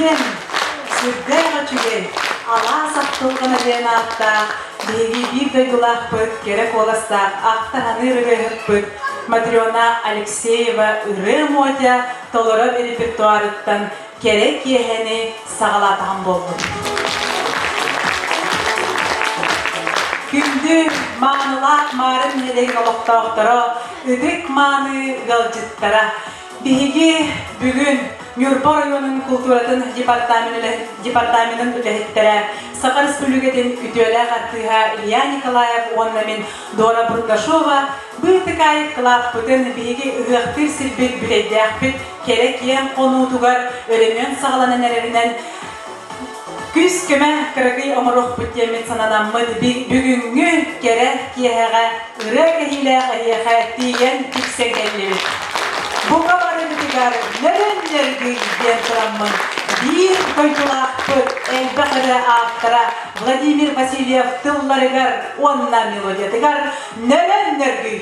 Тиен, сүрдәйға чүгей, ала сақтылғаны ден атта, бейгі бирді гылақ бұд, керек оласта, ақтағаны үрігіп бұд, Матриона Алексеева үрі мотя толырып репертуарыттан керек ехені сағалатан болды. Күнді маңылақ марын елең олықтауқтары, үдік маңы ғалжыттара. Бейгі бүгін Нюрпа районun культуратын департаментін үләхеттері Сақар Республикатын үтелі қаттыға Илья Николаев онымен Дора Бұрдашова бұйтықай қылап бұтын бейгі ұғықтыр сілбет білейдәқ біт керек ең қону тұғар өлемен сағаланын әрерінен күз көмә қырығы омыруқ бүттемет сананаммын бүгінгі керек кеғаға ұры кәхилі қайеға тиген тіксен кәлі. Бұға бары бүтігар нөрендер гүйден тұрамын. Bir koytulaqpı elbaqırı ақтыра Владимир Васильев тылларыгар онна мелодиятыгар нөрендер гүй.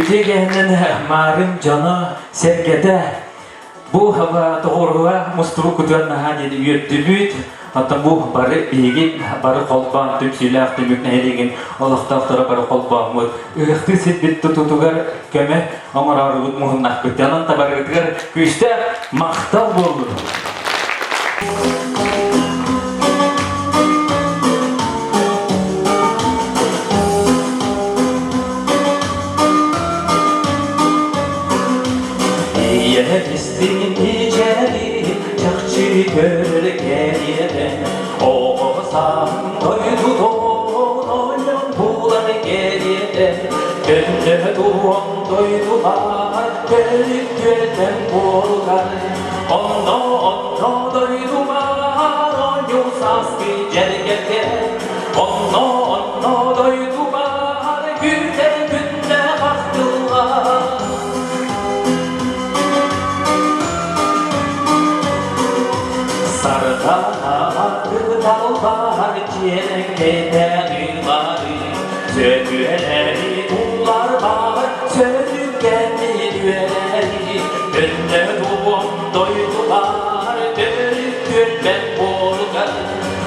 Ütügenin marım canı sergede bu hava doğruğa musturu kutuyannahan yedi üyüttülüt hatta bu barı igi barı kolban tümsüyle tümükneydiğin Allah'ta barı kolban mı ıhtı sitbit tutugar keme amararıgut muhunnak kütyanan tabarıtgar küçte maqtal bolur. Yeristin içeri çakçı gölgeye Oğuzhan doydu doyun bular geriye Gönlü duam doydular gölük gölden bulgar Onno doydular oyun saski cergeye Onno doydular güte günde baktılar Sarıdalar dallar çiğnekten yılları Söküleri bunlar var söküken düğeleri Önde doğum doydular dönüp gülben bulgar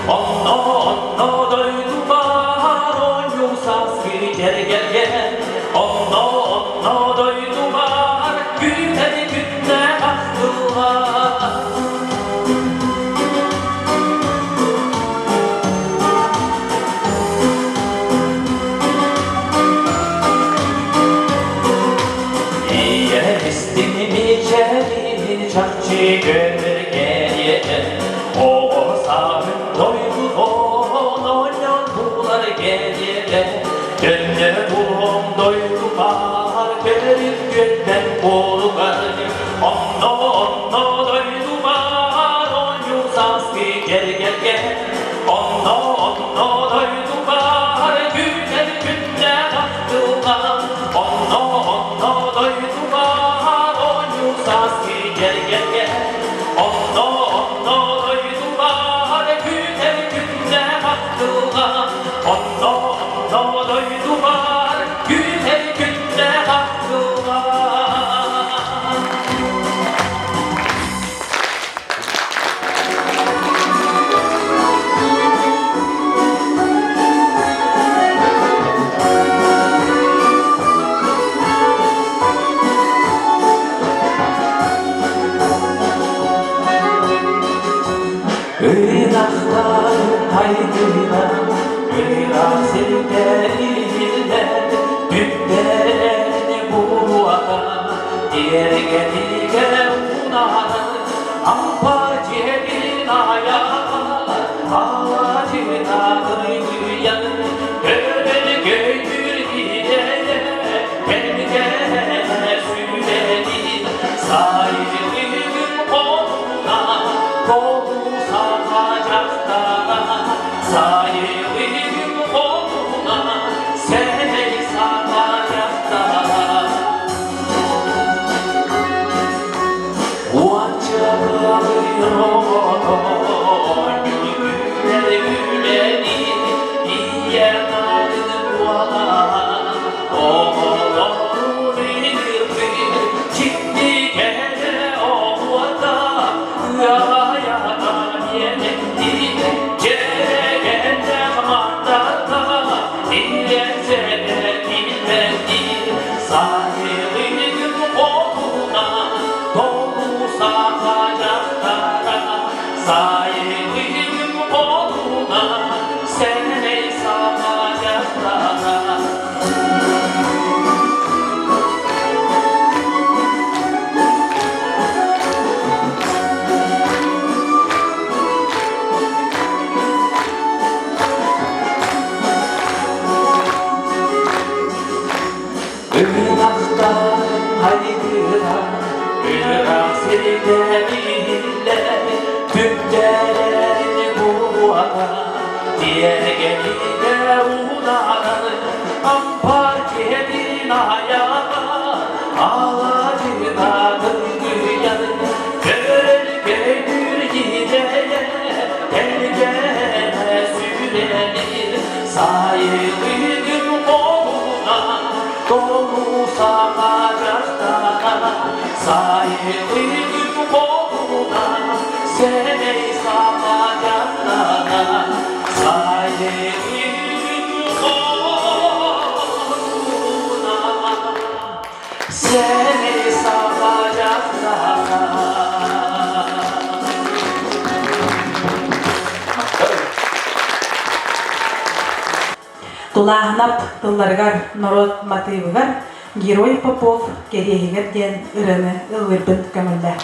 Onno doydular oyun saski cergeye Onno doydular güte günde baktılar Çakçı gölgeye Oğuzhan doydu oyun bular geriye Gönlü doğum doydular gölük gölden bulgar Onno doydular oyun saski gergeye Onno doydular güzel günde baktılar Onno doydular oyun saski gergeye Onno doydular güzel günde baktılar Onno doydular güzel günde baktılar Irak'tan haydına Irak sevderiyle Düplerini bu adam Diğer gelige unadı Ampar cebin ayağı Ağacına kıyıyan Öyle göğür gideye Gelgene süreli Sayrılığın koluna Kolu Sayılığın koluna seni saracaklar Uançalar gülleri gülleri diye nardı dualar Oğulları bilir çıktı gece ovada Yayadan yenetti Sayılığın koluna dolu sakacaklara Sayılığın koluna seni sakacaklara Irak'tan haydına Irak sevderiyle Tüplerini bu adam Diğer geline unadı Ampar kedin ayağı Ağacına kıyıyan Gölge bir gideye Gelgene süreli Sayılığın koluna dolu sana Sayılır koluna seni savacaklara Sayılır koluna seni savacaklara Тулаһнап тылларыгар народ мотивыгар Герой Попов кереһигер ден ырыны ылырбын көмөллә.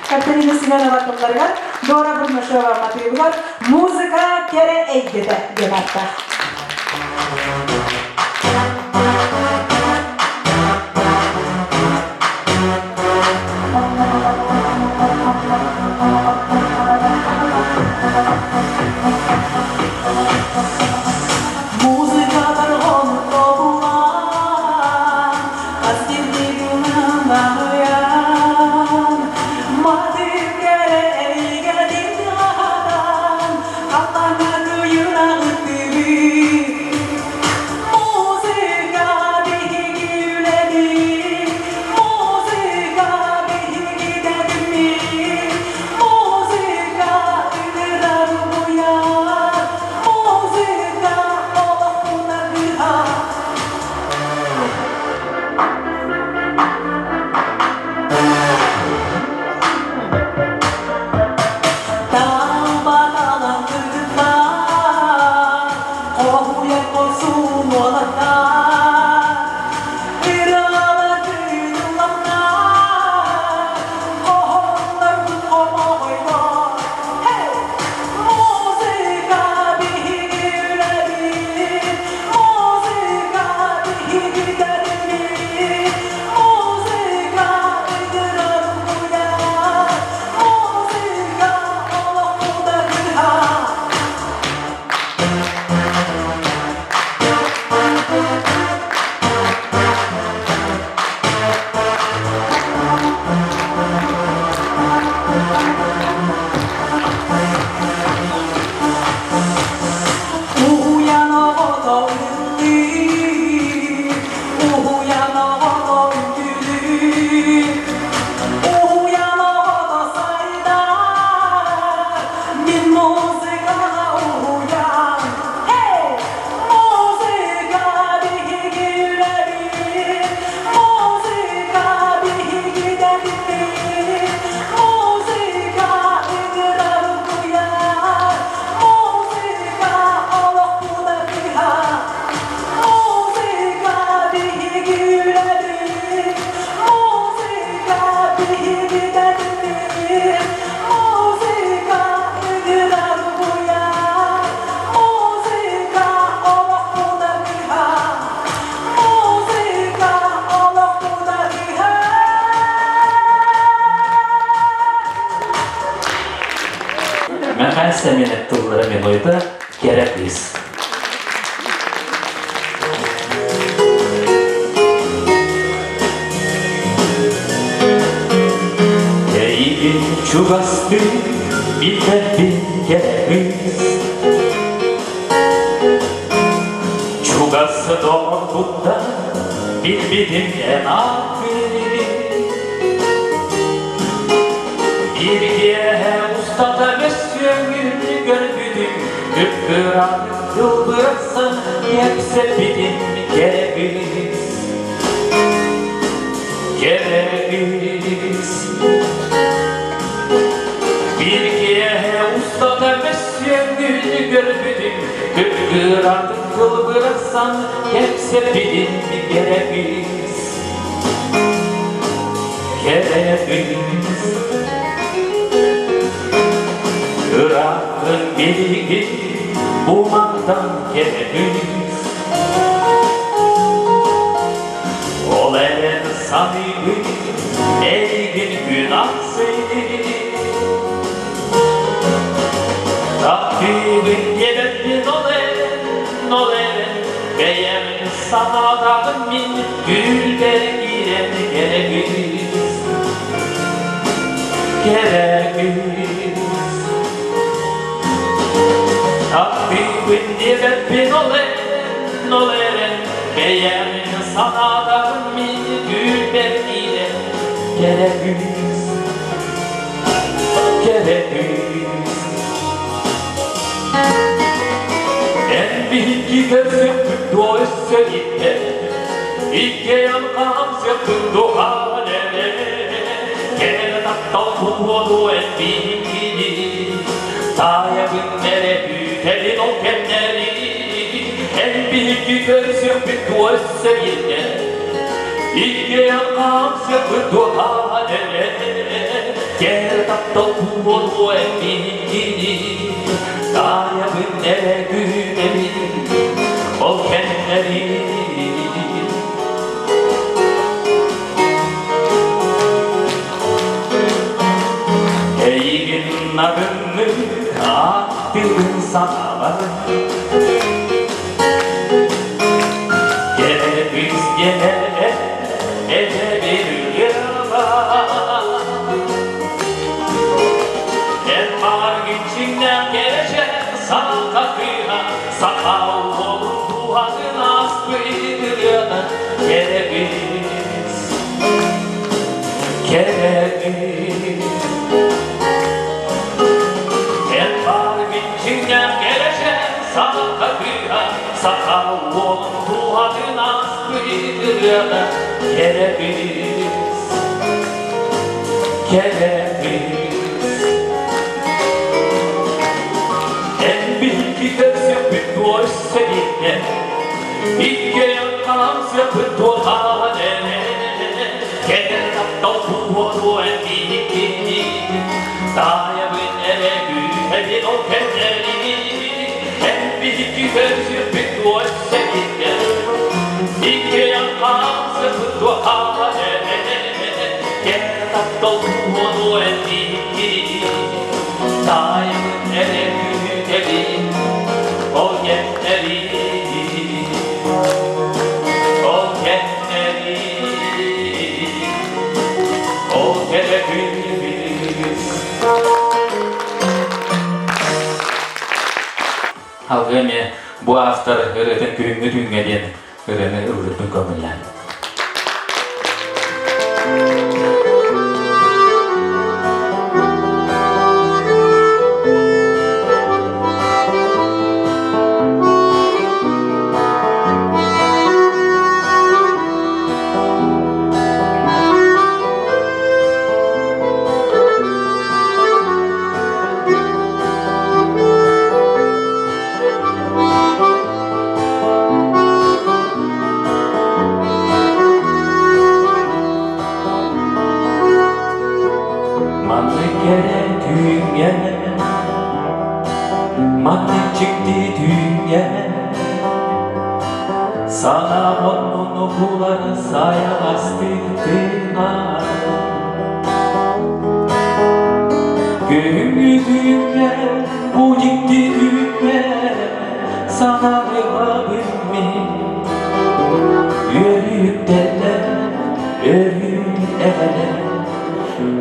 Катерина Семенова тылларыгар Дора Бурмашева мотивыгар музыка кере эйгеде деп атта. Música semenet tılları meloyda gerekliyiz. Eğin çugastı bilmedin gerekliyiz. Çugası doğrunda bilmedim en Birge ustada mesleğini gördüm Üppüran yıldırırsın Hepsi bilim gereğiz Birge ustada mesleğini gördüm Üppüran yıldırırsın Hepsi bilim gereğiz Irak'ın bilgi umandan geliriz Olen sahibi eygin günahsıydı Rabbim yemetin olen Beyem sana dağın min gülber giren geliriz Rabbim yemetin olen Beyem sana dağın min gülber giren geliriz En bilgi gözüm doğu söyleyip İkke yankan söktüm duhalere Gel tattal kuğulu en bilgi Sayabın nere bütelin o kenleri En bilgi gözüm doğu söyleyip İkke yankan söktüm duhalere Gel tattal kuğulu en bilgi Sayabın nere bütelin o kenleri Eygin narını attığın sanalar Gene biz gene ede bir yıla En var içinden gelecek sana kakıya Sakal olur duadın askıdır ya da kereviz En var içinden gelecek sana kakıya Sakal olur duadın askıdır ya da kereviz En bilgi gözüm bir boş seninle İkke yankan sepet duhalere Gel tattal kuğulu en bilgi Sayabın ere gütelin o kenleri En bilgi gözüm bir boş seninle İkke yankan sepet duhalere Gel tattal kuğulu en bilgi Sayabın ere gütelin o kenleri Halgıme bu hafta öğreten köyümü düğmeden öğreni öğretmen kömürler. Çıktı dünya sana onun okulları saya bastırdılar Göğümüzüne bu ciddi düğme sana revabim yürüyüp derler, yürüyüp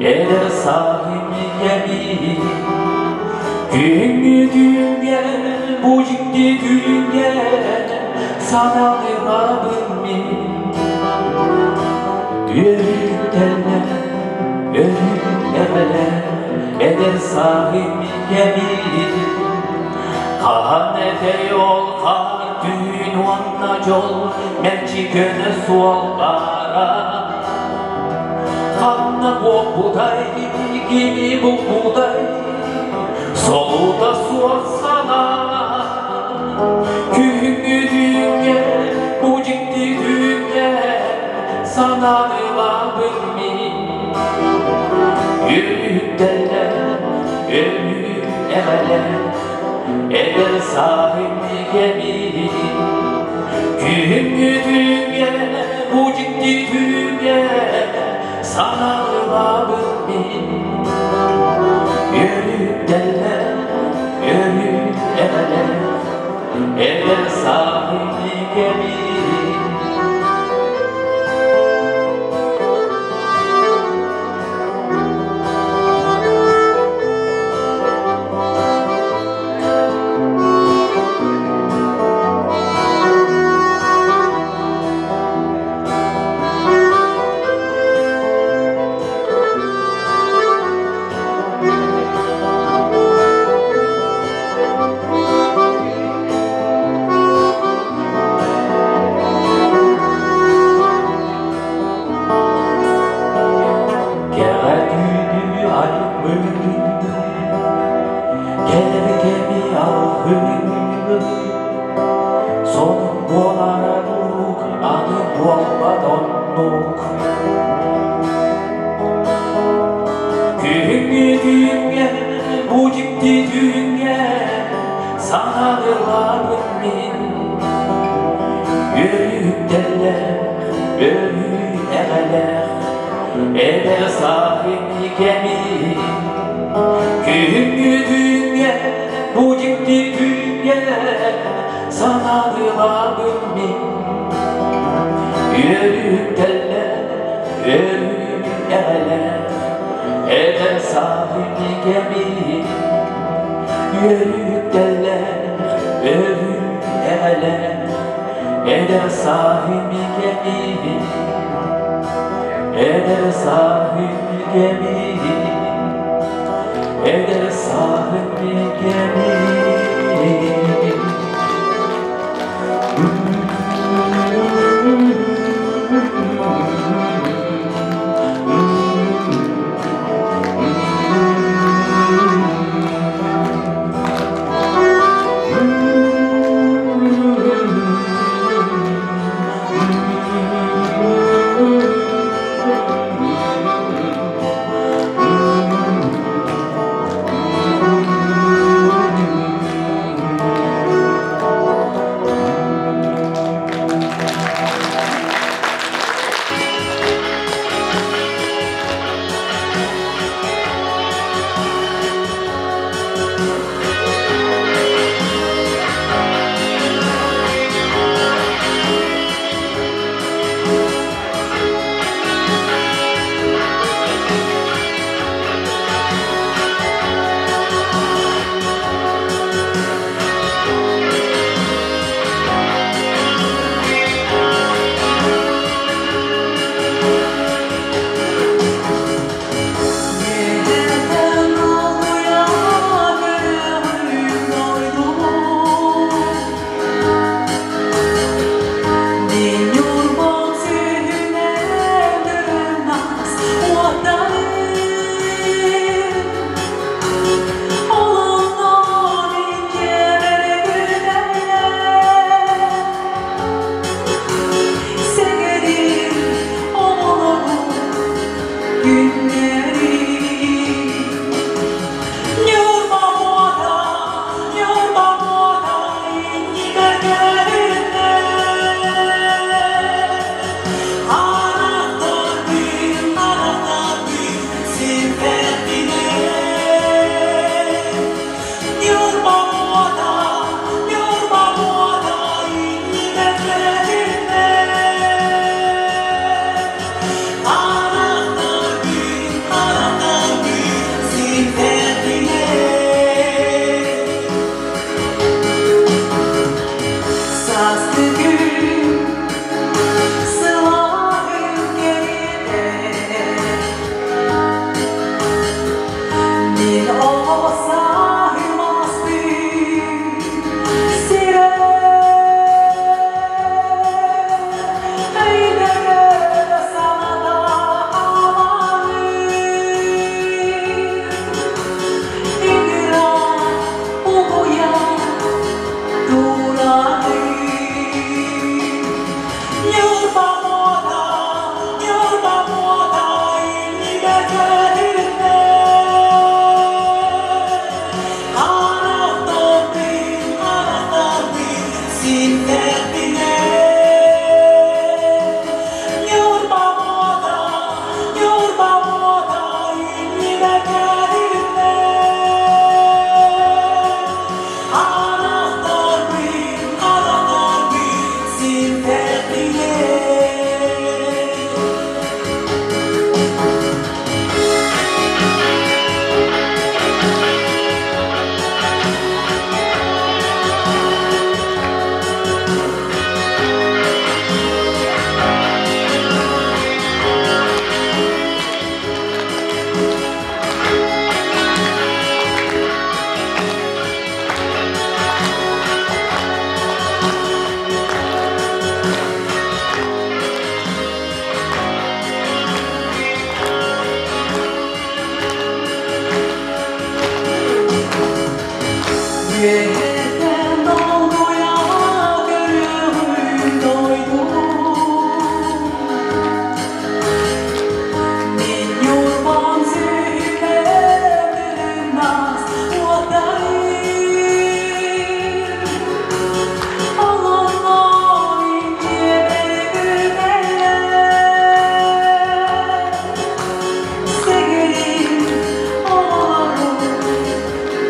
eder sahim yemin. Göğümüzüne bu ciddi düğme sana revabim yürüyüp derler, yürüyüp eder sahim yemin. Kahanete yol kar düğün vanna yol melçi göne sual bara. Kanna bu buday gibi bu buday soluda sual sana. Kühüngü düğüne bu ciddi düğüne sana revabım mi? Yürüyüp derler, yürüyüp eder sahip gemi. Kühüngü düğüne bu ciddi düğüne sana revabım mi? Yürüyüp derler, yürüyüp eder sahip gemi. Son buolara nuk, ani buon badon nuk. Kühüngü düğüne, bu ciddi düğüne sana revabım min. Yürüyüp derler, yürüyüp eder sahip gemi. Kühüngü düğüne, bu ciddi düğüne sana revabım min. Yürüyüp derler, yürüyüp eder sahip gemi. Yürüyüp derler, yürüyüp eder sahip gemi. Eder sahip gemi. Eder sahip gemi.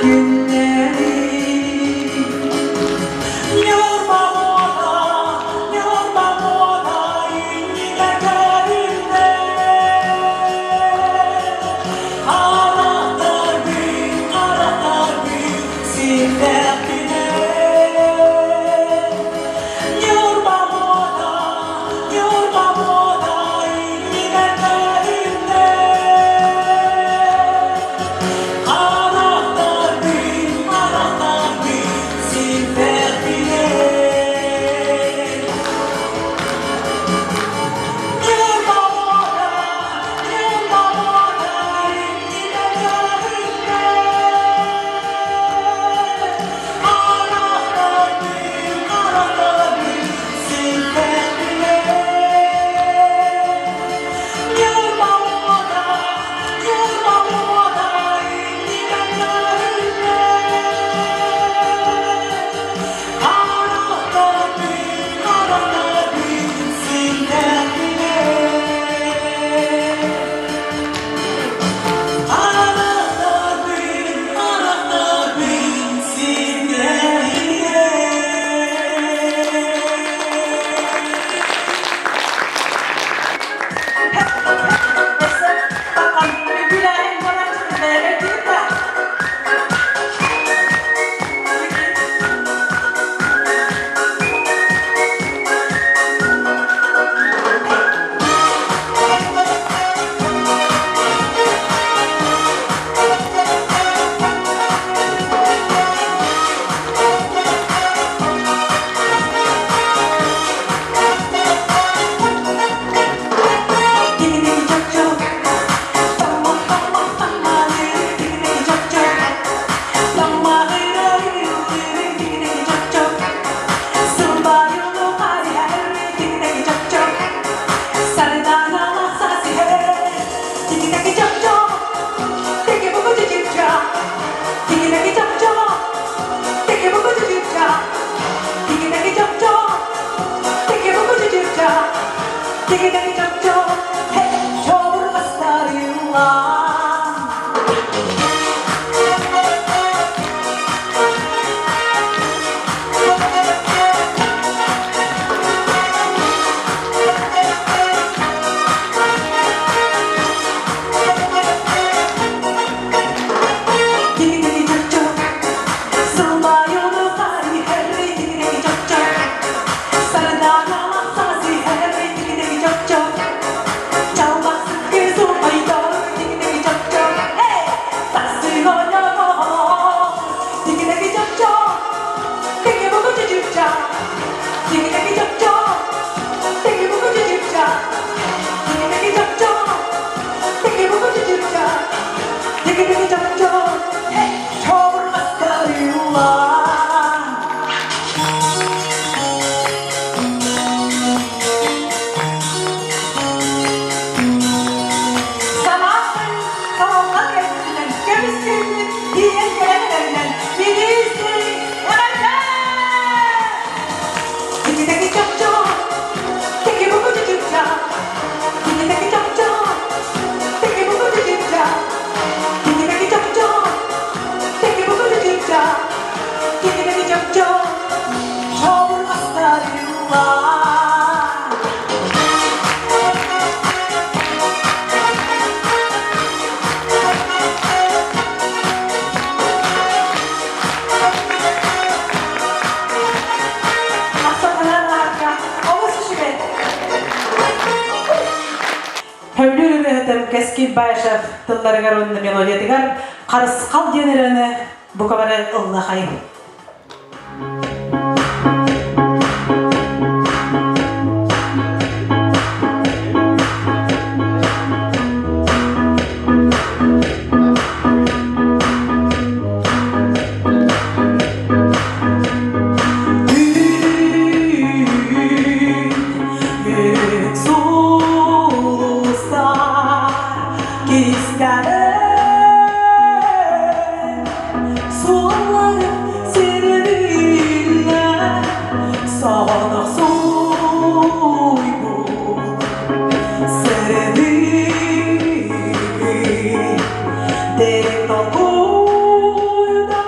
günleri. Yorma moda yine gelinde. Anahtar bin sinirine. Yorma moda yine gelinde. Anahtar bin sinirine. Yorma moda yine gelinde. Anahtar bin sinirine. Yorma moda yine gelinde. Anahtar bin sinirine. Anahtar bin sinirine. Bakalım Gülay'ın bana verdi de. Digi digi çok çok. Tamam tamam tamam. Digi digi çok çok. Tamam digi digi çok çok. Sumba yolu hari hari. Digi digi çok çok. Sarıdana masası hey. Digi digi çok çok. Digi bugu digi çok. Digi digi çok çok. Digi bugu digi çok. Digi digi çok çok. Digi bugu digi çok. Digi digi çok çok. Hey, çoğur astarıyla. Digi digi çok çok. Sumba yolu hari hari. Digi digi çok çok. Sarıdana masası hey. Digi digi çok çok. Çalmak sıkı sumbaydı. Digi digi çok çok. Hey, tasıyla yana. Digi digi çok çok. Digi bugu digi çok. Digi digi çok çok. Digi bugu digi çok. Digi digi çok çok. Digi bugu digi çok. Digi digi çok çok. Hey, çoğur astarıyla. Sabahlar gelmesinden, gömüsünün diye gelenlerinden birisi hemen. Digi digi çok çok. Digi bugu digi çok. Digi digi çok çok. Digi bugu digi çok. Digi digi çok çok. Digi bugu digi çok. Digi digi çok çok. Çoğur astarıyla. Hövlülü rühütüm keski Bayşev tılları garundu melodiyatigar karıs kal generini bu kadar Allah'ay. Dentro cuida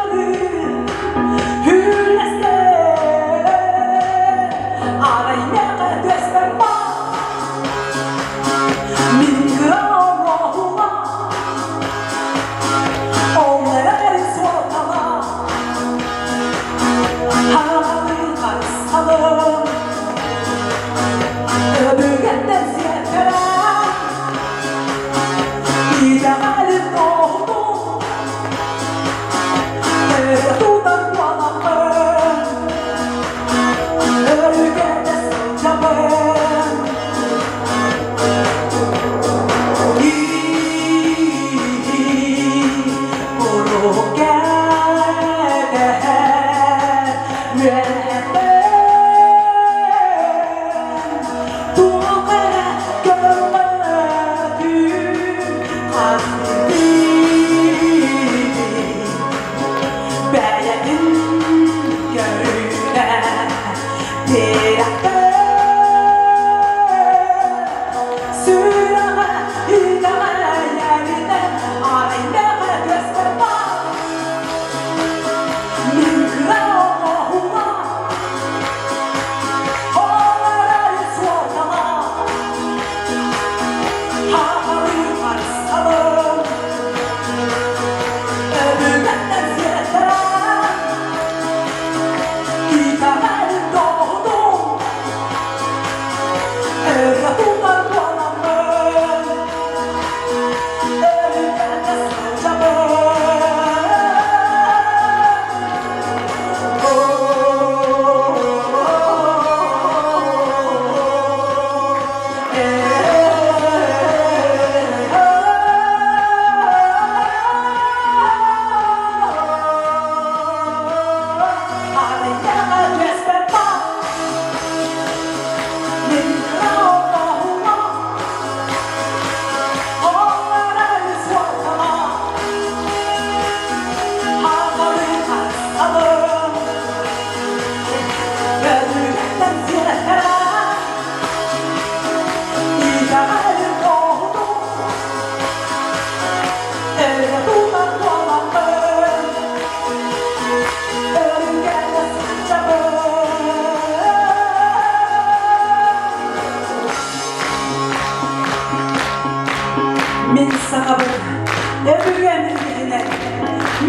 ellerinden.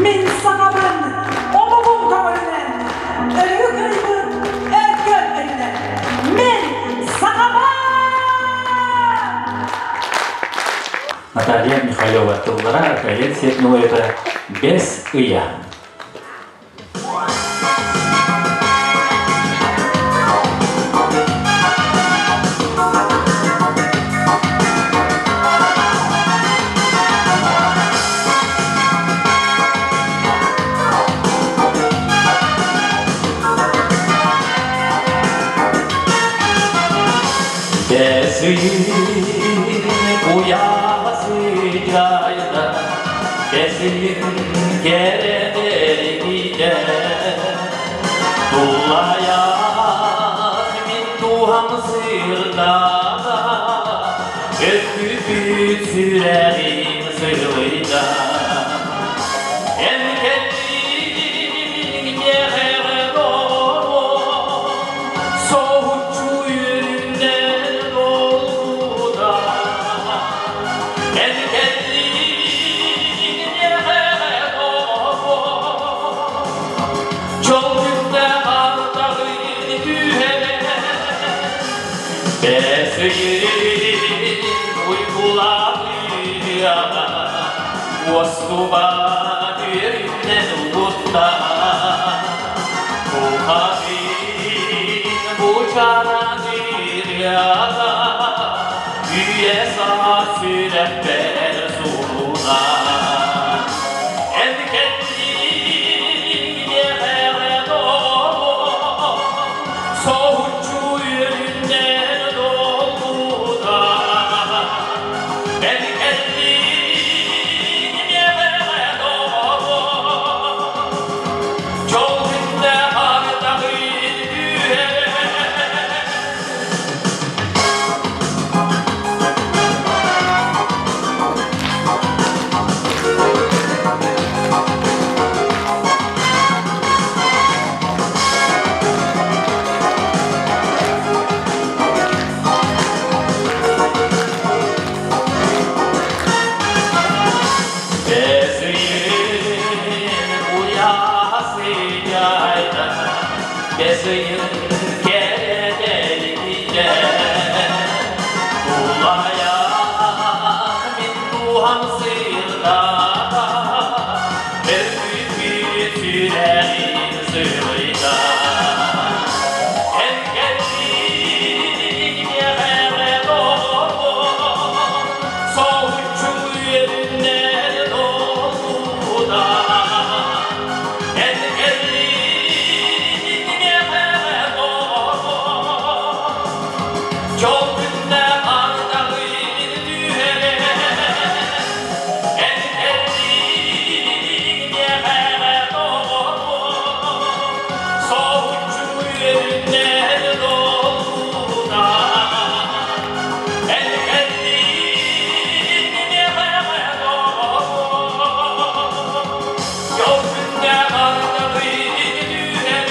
Min sağabın, oğlumun kavlinden. Ölü kıybın, ötkön elinden. Min sağabın! Наталья Михайлова Тулара, коллекция это без ия. Без uyasıcayda kesin kerelerinde Dullaya min duham sırdada Öpüp sürerim sırıyla En kendin yere doğru Soğukçu yüründen doldu da En kendin yere doğru Çok günde ardağı düğene Besir uykularına Vostuba yerinden utta Bu havin bu çanadır ya Üye sağ sürehber suruna En kendin yere doğru Soğukçu yerinden doldu da En kendin yere doğru Çok günde ardağı düğene Bezin kerelerinde Dullaya min duham sırdada Öpüp sürerim sırıyla En kendin yere doğru Soğukçu yerinden doldu da En kendin yere doğru Çok günde ardağı düğene En kendin yere doğru Soğukçu yerinden doldu da En kendin yere doğru Çok günde ardağı düğene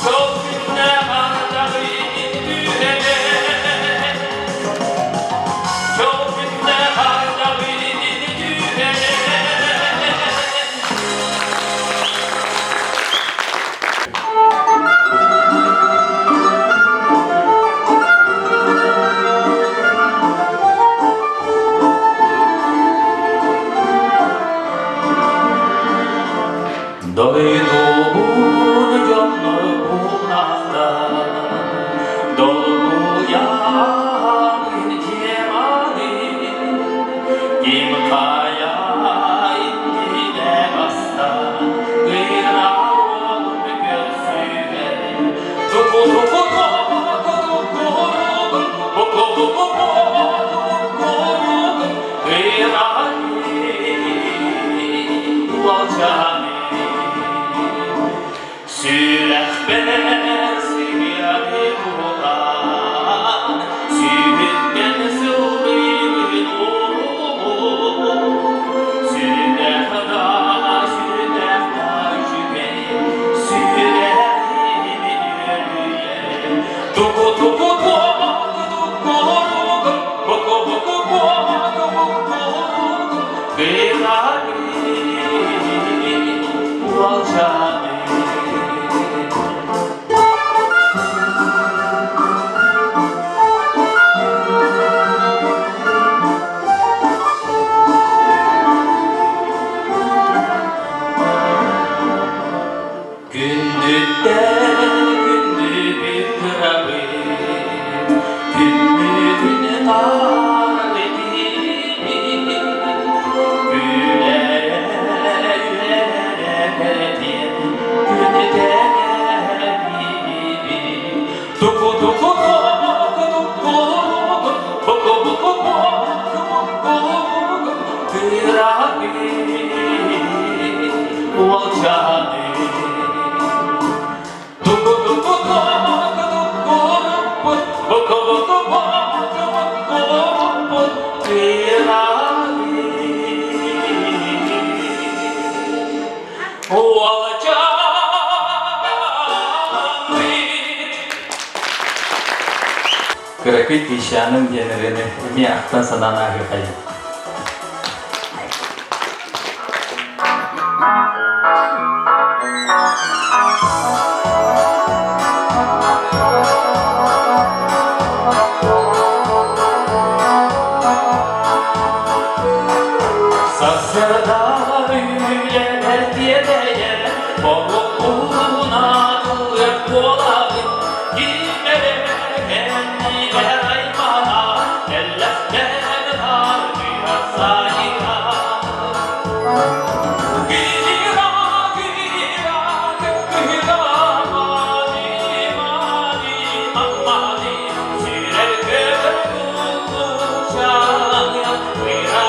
Çok günde ardağı düğene Çok günde ardağı düğene Doyduğun canlı bunakta Dolguyan cemalin Kim kaya indine basta Gıyraun gözüne Tuku tuku tuku tuku tuku Gıyraun alçani Sürek bensin yâri bulan Sürükten sığdığın oğlum Sürek da şüpheyim Süreğin yürüye Tuku tuku tuku tuku Buku buku buku buku kıyrabi uvalcani. Gerekli kişanın generini emi aktan sanana hükayım. Sasyada üyle terbiye değer, bolu uğruna kılır koladı, gitmere kendine aymana, elleften harbiya sayıra. Gira, gira, gira, mani, mani, mani, sirer kırılmışan, gira,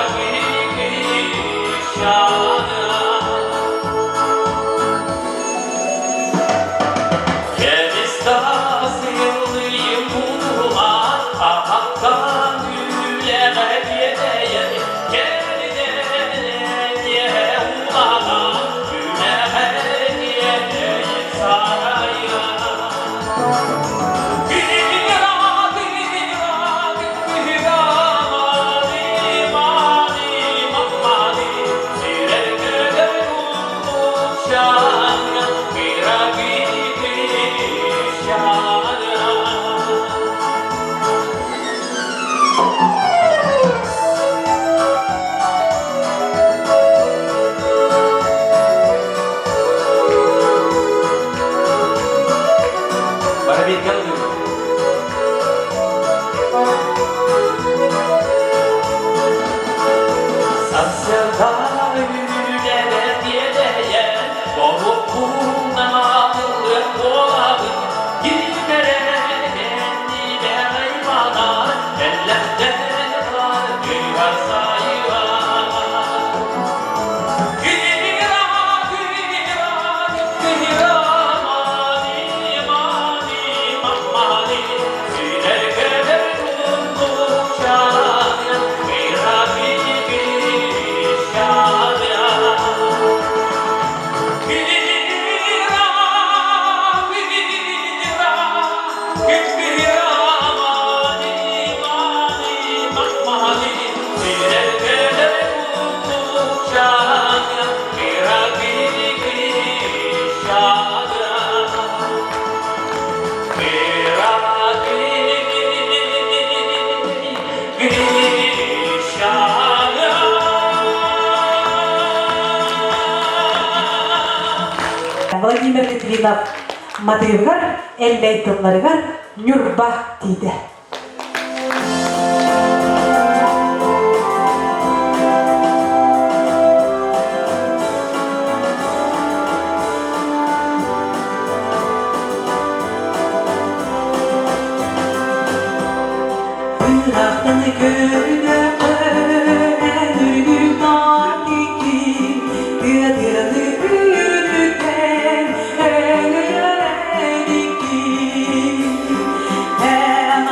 Владимир Литвинов матыгар, эллей тылларыгар, нюрба дейді. Pıraqtını görüne ölürgün hakiki, kıyadırını ürürken öyle yöredik ki, en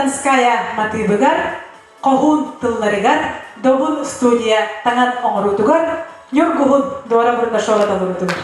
Донская матыбыгар, Kohun tıllarıgar, Dohun stüdya tangan oңоруутугар, Нюргуhun дора бурда шола талуутугар.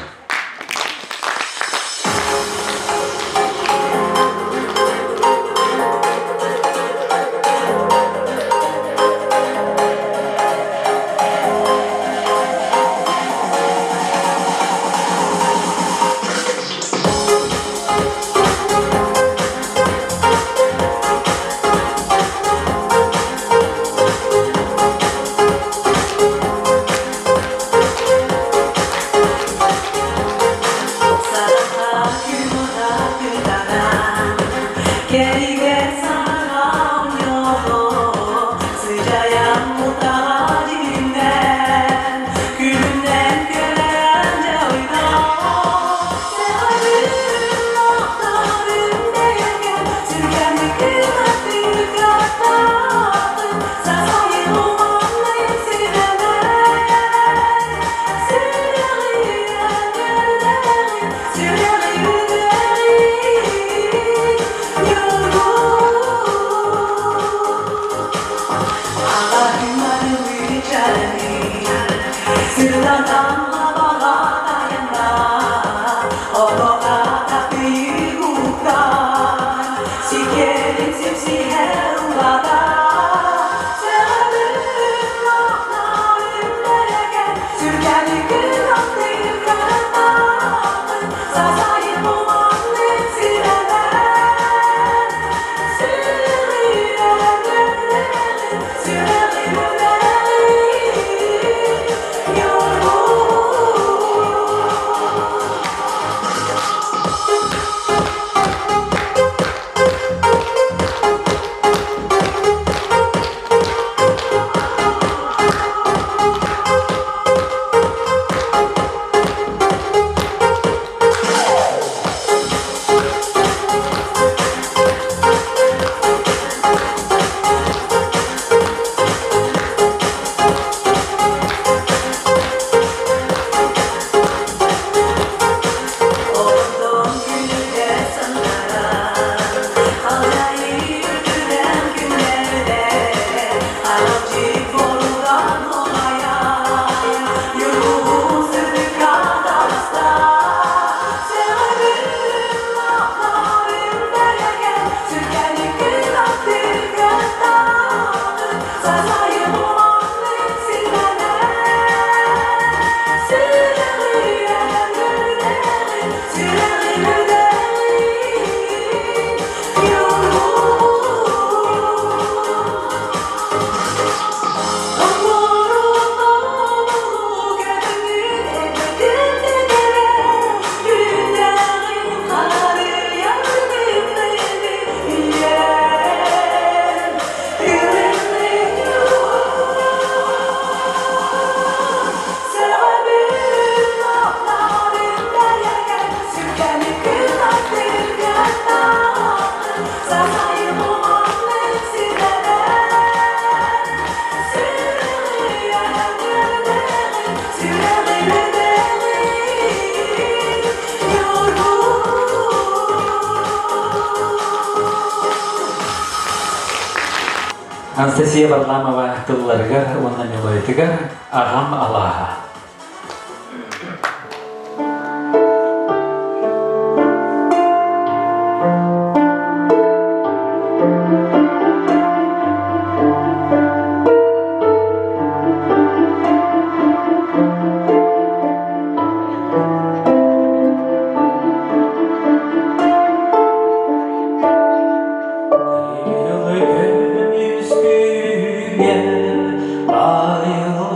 Анастасия Варламова тылларыгар, онна мелойтыгар, Агам Аллаха. Ayılgan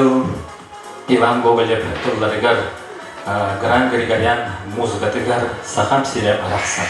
Михаил Иван Гоголев тылларыгар Гран Григорян музыкатыгар сахам сире аракса.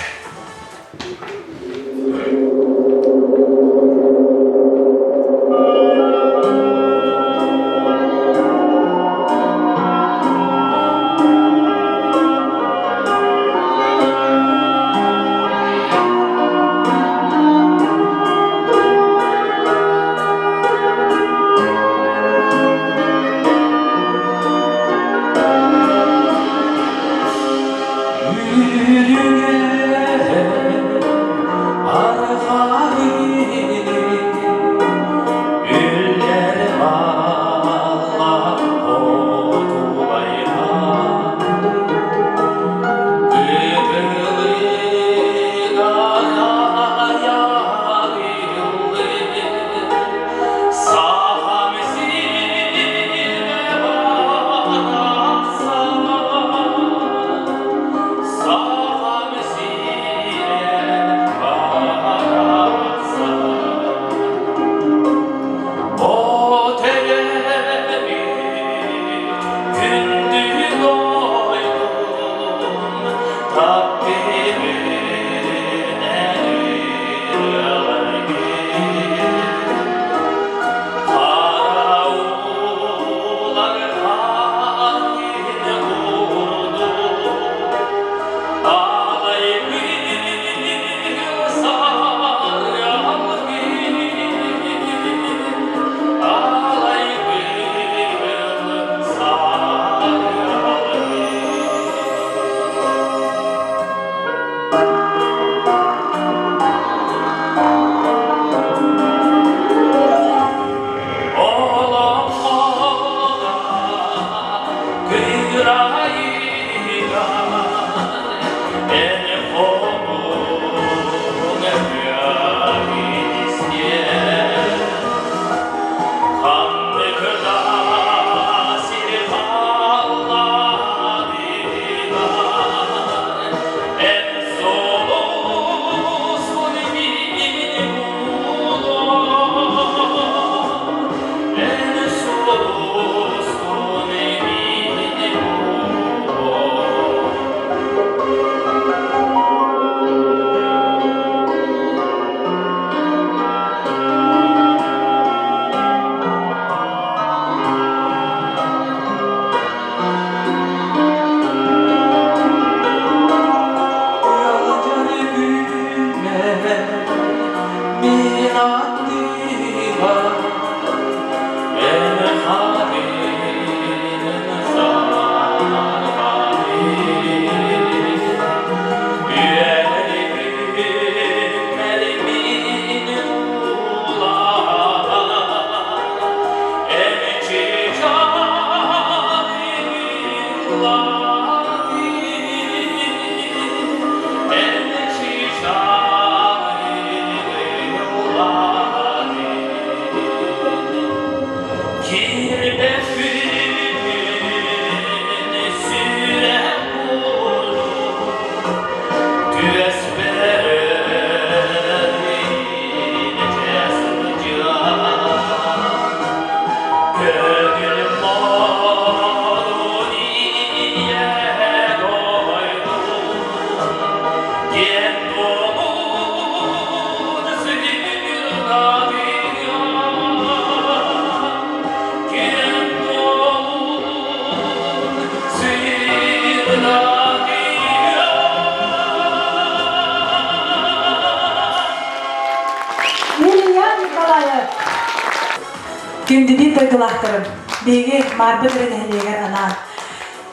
Күнді bir дойдулақтырым, беге марбы дірінәлегер анан.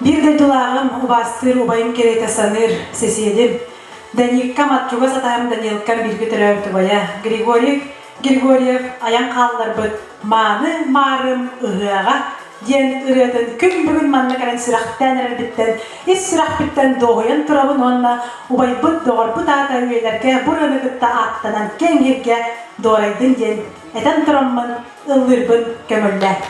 Bir дойдулағым убастыр, убайым керейті саныр, сеседім. Даникка матчуға сатайым Данилккар біргі түрәуті бая. Григорьев аян қалылар бұд. Маны марым ұғыға. Ден ұретін күн бүгін манны қаран сұрақтан әрбіттен. Ес сұрақ біттен доғыян тұрабын онна. Убай бұд доғыр бұд ата өйлерге бұрыны күтті аттанан кенгерге доғырайдың ден. Әтен тұрамын ылырбын көмілләр.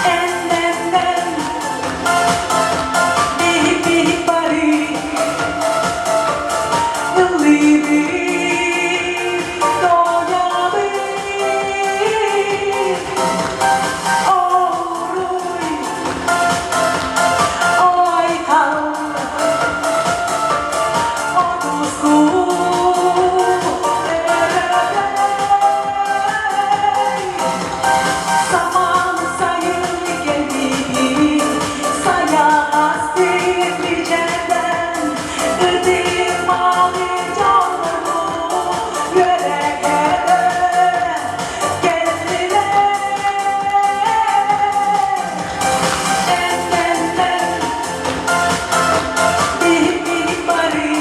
Enden bihip bari Yıllıdır doyalı Oruy Oy kal Odusku Zaman sayılı geldi Sayamaz dinleyeceğinden Ödeyim mavi canımı Yüreğe kendine Enden bir bari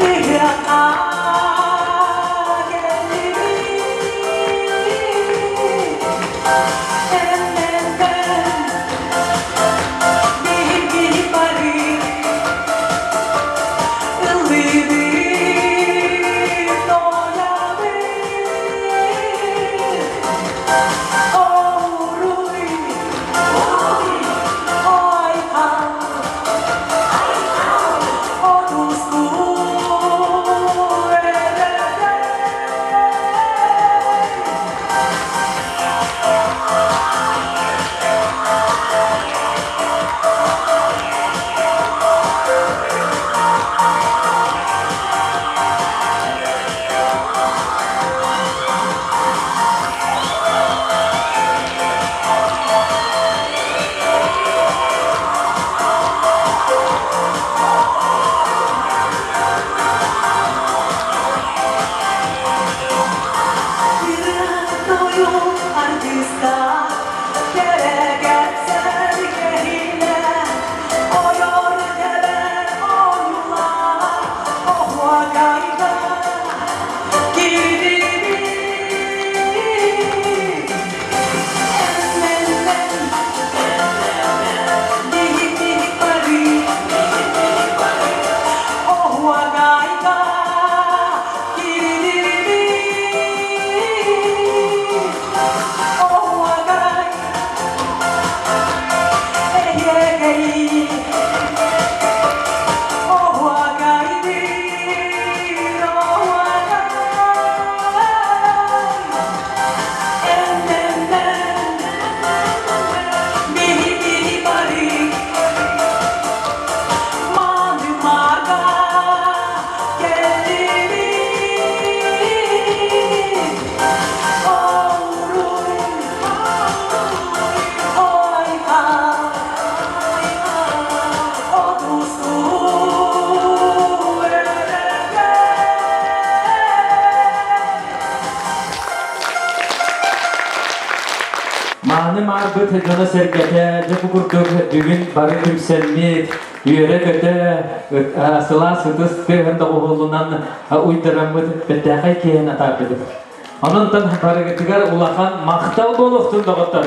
İhraqa geldi Enden bir bari Illıdır doyalı Oruy Oy kal Odusku Artista, quiere que se gehile, oyor geber oyunlar, ohua gayda, gidibi. Enden, bihip bari, ohua gayda, gidibi. Oh, agay, gay. Oh, agay, oh, agay. Enden, bihip bari, mani marga geldi. Oruy, oy kal, odusku Mani marbıt hecana sergete, cepu kurduk düğün barı tümselmit, yürek öte, asıla sıtıs kırhında oğulundan uyduramıt, betekay keyen atardık. Onundan barı getigar ulakan maktal boluktun dağıttar.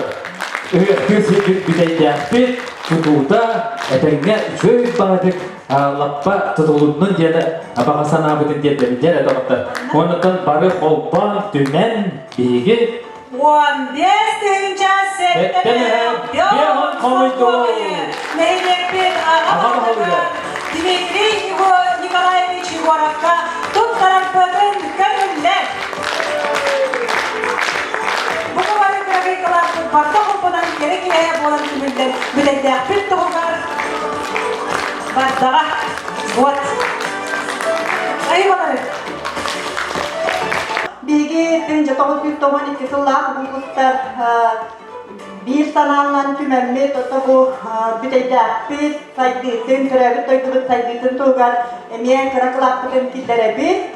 Öğüttüsü biteydeğdi, tutuda, etenge söz bağıdık, lappa tutulunun jene abakasan abıdın diyetleri jene dağıttar. Onundan barı kolpan, dümen, bilgi, 15 september Бегом комиту. Нелепин Ага, Агаповна Дмитрий Николаевич Егоровка тут тарапатын көңіллер. Бұғы бары көргейкалардың барда құлпынан керек-кереге болан күмілдер білейді ақпет тұғылғар бардаға. Вот. Айбалары. Bilgi 1992 yıllar bulgutlar bir sanallan tümemli toto bu biteyde saygıtın türevi toyduğu saygıtın tuğar emiyen kıraklaptın kitlerebi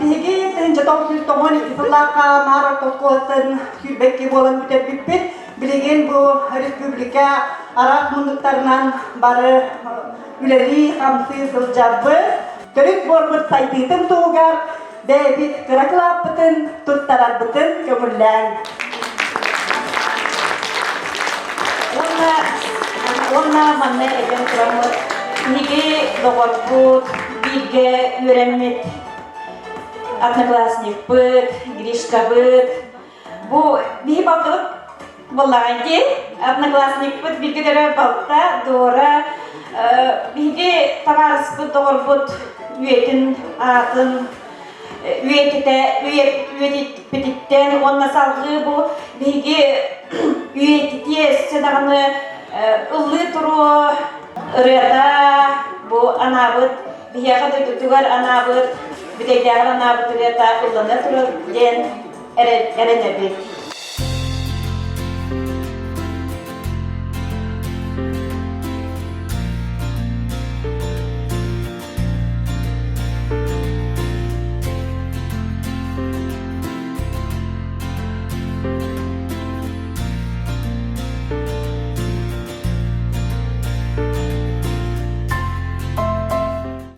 Bilgi 1992 yıllar kamar tokosun kübeki bolan biterbipit bilgin bu Respublika Arap munduklarından barı üleri hamsi sılcabı Törük borbut saygıtın tuğar David kıraklaptın tuttaratbıtın kömürlen. Ona manne egen kuramı nigi doğurbut bilge öğrenmet Одноклассник bıt, Grishka bıt bu bir bakılıp vallahi одноклассник bud bir gidere balta doğru bir tavarız bu doğru bu üyetin atın üyetitten onna salgı bu bir üyetiye sedağını ıllı turu ırıda bu anabıt bir yakada tutugar anabıt bir de diğer anabıt ırıda ıllına turu den erenebi.